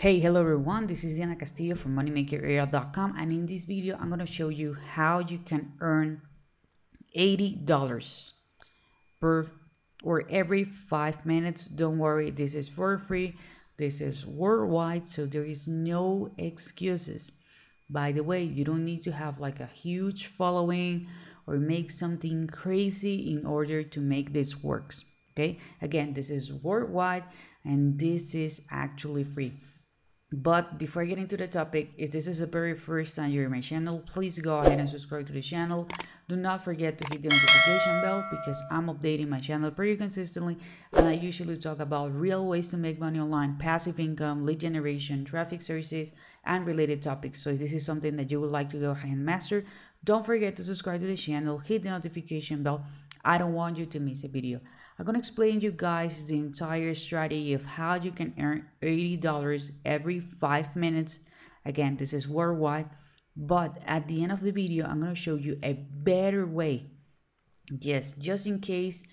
Hello everyone, this is Diana Castillo from moneymakerarea.com, and in this video I'm going to show you how you can earn $80 per or every 5 minutes. Don't worry, this is for free, this is worldwide, so there is no excuses. By the way, you don't need to have like a huge following or make something crazy in order to make this works. Okay, again, this is worldwide and this is actually free. But before I get into the topic, if this is the very first time you're in my channel, please go ahead and subscribe to the channel. Do not forget to hit the notification bell because I'm updating my channel pretty consistently, and I usually talk about real ways to make money online, passive income, lead generation, traffic services, and related topics. So if this is something that you would like to go ahead and master, don't forget to subscribe to the channel, hit the notification bell. I don't want you to miss a video. I'm going to explain you guys the entire strategy of how you can earn $80 every 5 minutes. Again, this is worldwide, but at the end of the video, I'm going to show you a better way. Yes, just in case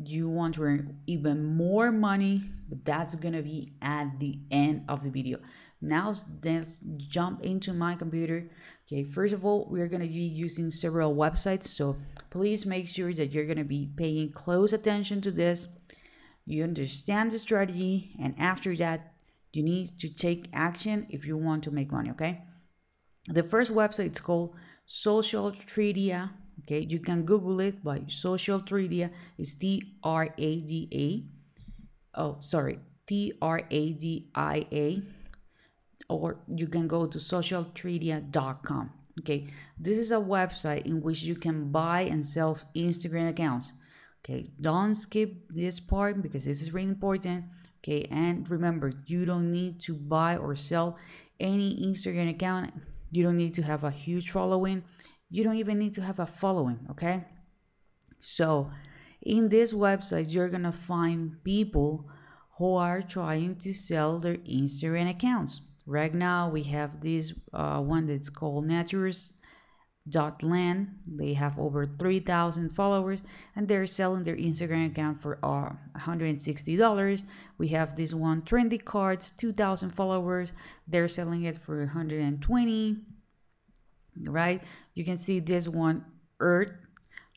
you want to earn even more money, but that's going to be at the end of the video. Now let's jump into my computer. Okay, first of all, we're going to be using several websites, so please make sure that you're going to be paying close attention to this. You understand the strategy, and after that you need to take action if you want to make money. Okay, the first website is called Social Tradia. Okay, you can Google it by Social Tradia. It's Tradia. Oh, sorry, Tradia. Or you can go to socialtradia.com. Okay, this is a website in which you can buy and sell Instagram accounts. Okay, don't skip this part because this is really important. Okay, and remember, you don't need to buy or sell any Instagram account. You don't need to have a huge following. You don't even need to have a following. Okay, so in this website, you're gonna find people who are trying to sell their Instagram accounts. Right now, we have this one that's called natures.land. They have over 3,000 followers, and they're selling their Instagram account for $160. We have this one, Trendy Cards, 2,000 followers. They're selling it for $120. Right? You can see this one, Earth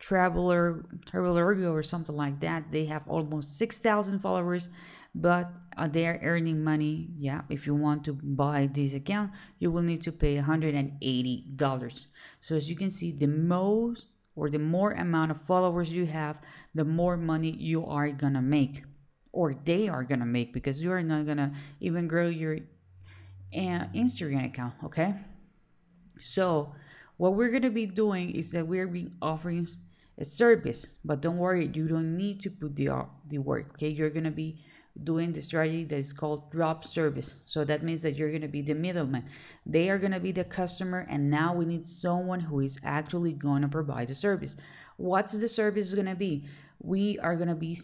Traveler or something like that. They have almost 6,000 followers, but they are earning money. Yeah, if you want to buy this account, you will need to pay $180. So as you can see, the most or the more amount of followers you have, the more money you are gonna make, or they are gonna make, because you are not gonna even grow your Instagram account. Okay, so what we're gonna be doing is that we're being offering a service, but don't worry, you don't need to put the work. Okay, you're gonna be doing the strategy that is called drop service. So that means that you're going to be the middleman. They are going to be the customer, and now we need someone who is actually going to provide the service. What's the service going to be? We are going to be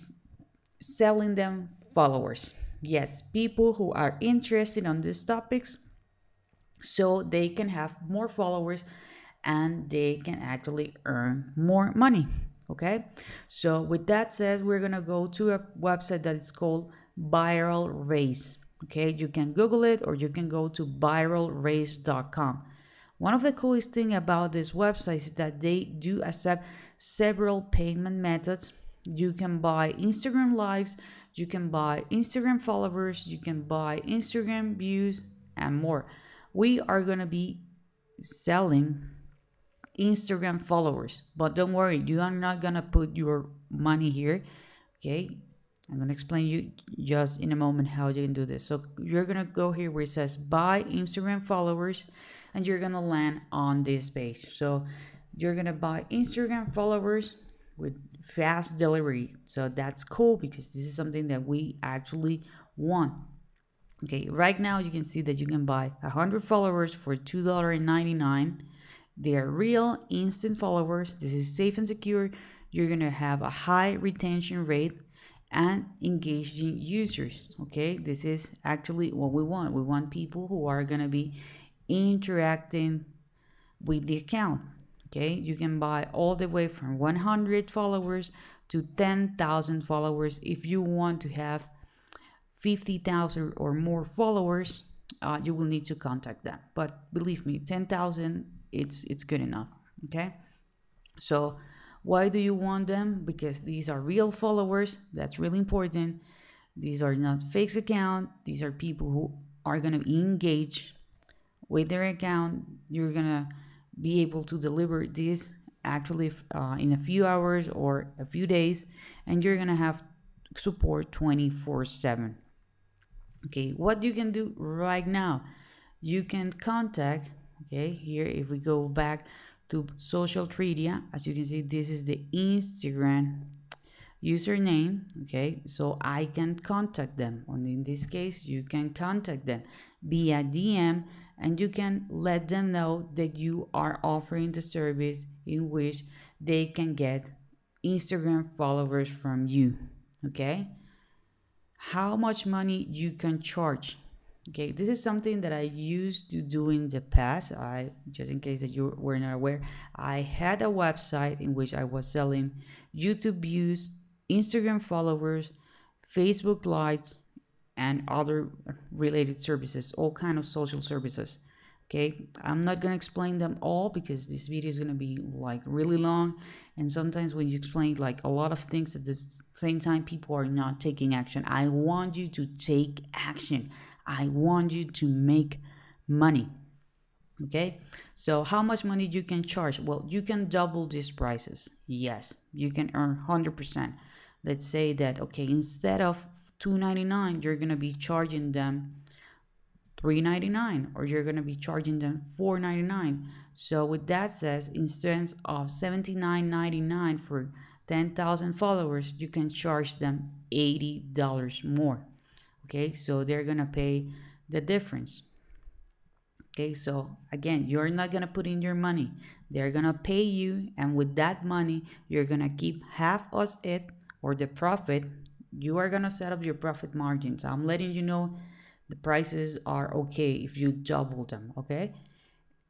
selling them followers. Yes, people who are interested on these topics, so they can have more followers and they can actually earn more money. Okay, so with that said, we're gonna go to a website that is called Viral Race. Okay, you can Google it or you can go to viralrace.com. One of the coolest things about this website is that they do accept several payment methods. You can buy Instagram likes, you can buy Instagram followers, you can buy Instagram views, and more. We are gonna be selling Instagram followers, but don't worry, you are not gonna put your money here. Okay, I'm gonna explain you just in a moment how you can do this. So you're gonna go here where it says buy Instagram followers, and you're gonna land on this page. So you're gonna buy Instagram followers with fast delivery. So that's cool because this is something that we actually want. Okay, right now you can see that you can buy 100 followers for $2.99. They are real instant followers. This is safe and secure. You're gonna have a high retention rate and engaging users. Okay, this is actually what we want. We want people who are gonna be interacting with the account. Okay, you can buy all the way from 100 followers to 10,000 followers. If you want to have 50,000 or more followers, you will need to contact them. But believe me, 10,000, it's good enough. Okay, so why do you want them? Because these are real followers. That's really important. These are not fake account. These are people who are going to engage with their account. You're going to be able to deliver this actually in a few hours or a few days, and you're going to have support 24/7. Okay, what you can do right now, you can contact, okay, here if we go back to social media, as you can see, this is the Instagram username. Okay, so I can contact them, and in this case you can contact them via DM, and you can let them know that you are offering the service in which they can get Instagram followers from you. Okay, how much money you can charge? Okay, this is something that I used to do in the past. Just in case that you were not aware, I had a website in which I was selling YouTube views, Instagram followers, Facebook likes, and other related services, all kind of social services. Okay, I'm not gonna explain them all because this video is gonna be like really long, and sometimes when you explain like a lot of things at the same time, people are not taking action. I want you to take action. I want you to make money. Okay, so how much money you can charge? Well, you can double these prices. Yes, you can earn 100%. Let's say that, okay, instead of $2.99, you're gonna be charging them $3.99, or you're gonna be charging them $4.99. So with that says, instead of $79.99 for 10,000 followers, you can charge them $80 more. Okay, so they're gonna pay the difference. Okay, so again, you're not gonna put in your money. They're gonna pay you, and with that money, you're gonna keep half of it, or the profit. You are gonna set up your profit margins. I'm letting you know the prices are okay if you double them. Okay,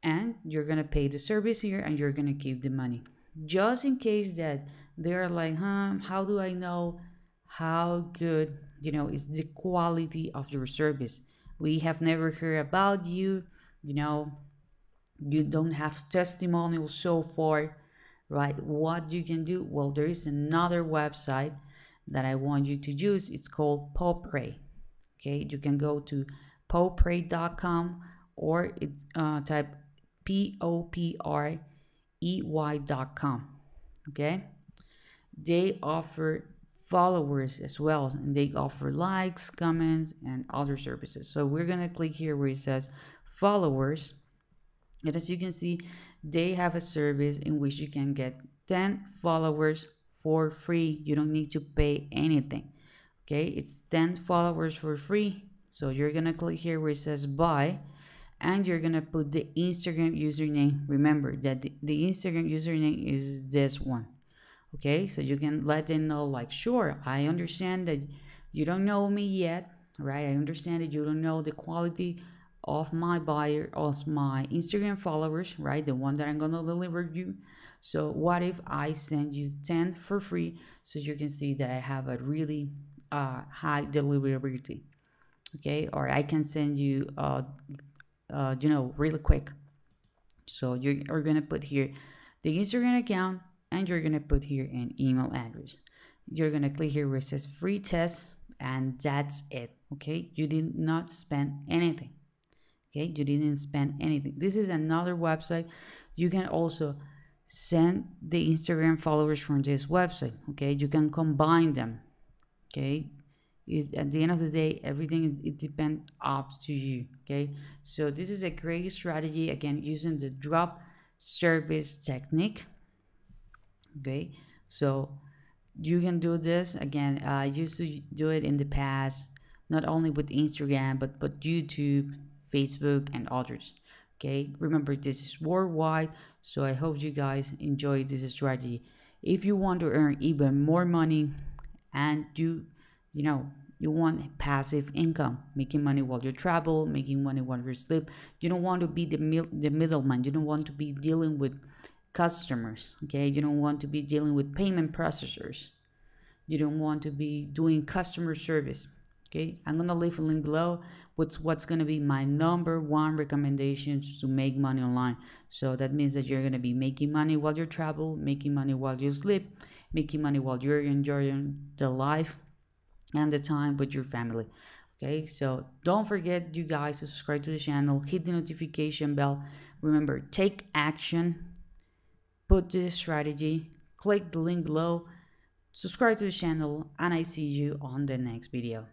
and you're gonna pay the service here, and you're gonna keep the money. Just in case that they're like, how do I know how good, is the quality of your service? We have never heard about you, you don't have testimonials so far, right? What you can do? Well, there is another website that I want you to use. It's called Poprade. Okay, you can go to poprade.com, or it's type POPREY.com. Okay, they offer followers as well, and they offer likes, comments, and other services. So we're gonna click here where it says followers, and as you can see, they have a service in which you can get 10 followers for free. You don't need to pay anything. Okay, it's 10 followers for free. So you're gonna click here where it says buy, and you're gonna put the Instagram username. Remember that the Instagram username is this one. Okay, so you can let them know, like, sure, I understand that you don't know me yet, right? I understand that you don't know the quality of my buyer, of my Instagram followers, right? The one that I'm gonna deliver you. So what if I send you 10 for free, so you can see that I have a really high deliverability? Okay, or I can send you really quick. So you're gonna put here the Instagram account, and you're gonna put here an email address. You're gonna click here where it says free test, and that's it. Okay, you did not spend anything. Okay, you didn't spend anything. This is another website. You can also send the Instagram followers from this website. Okay, you can combine them. Okay, at the end of the day, everything, it depends up to you. Okay, so this is a great strategy, again, using the drop service technique. Okay, so you can do this again. I used to do it in the past, not only with Instagram, but YouTube, Facebook, and others. Okay, remember, this is worldwide, so I hope you guys enjoy this strategy. If you want to earn even more money, and you want passive income, making money while you travel, making money while you sleep, you don't want to be the middleman. You don't want to be dealing with customers. Okay, you don't want to be dealing with payment processors. You don't want to be doing customer service. Okay, I'm gonna leave a link below what's going to be my number one recommendations to make money online. So that means that you're going to be making money while you travel, making money while you sleep, making money while you're enjoying the life and the time with your family. Okay, so don't forget, you guys, to subscribe to the channel, hit the notification bell. Remember, take action, put this strategy, click the link below, subscribe to the channel, and I see you on the next video.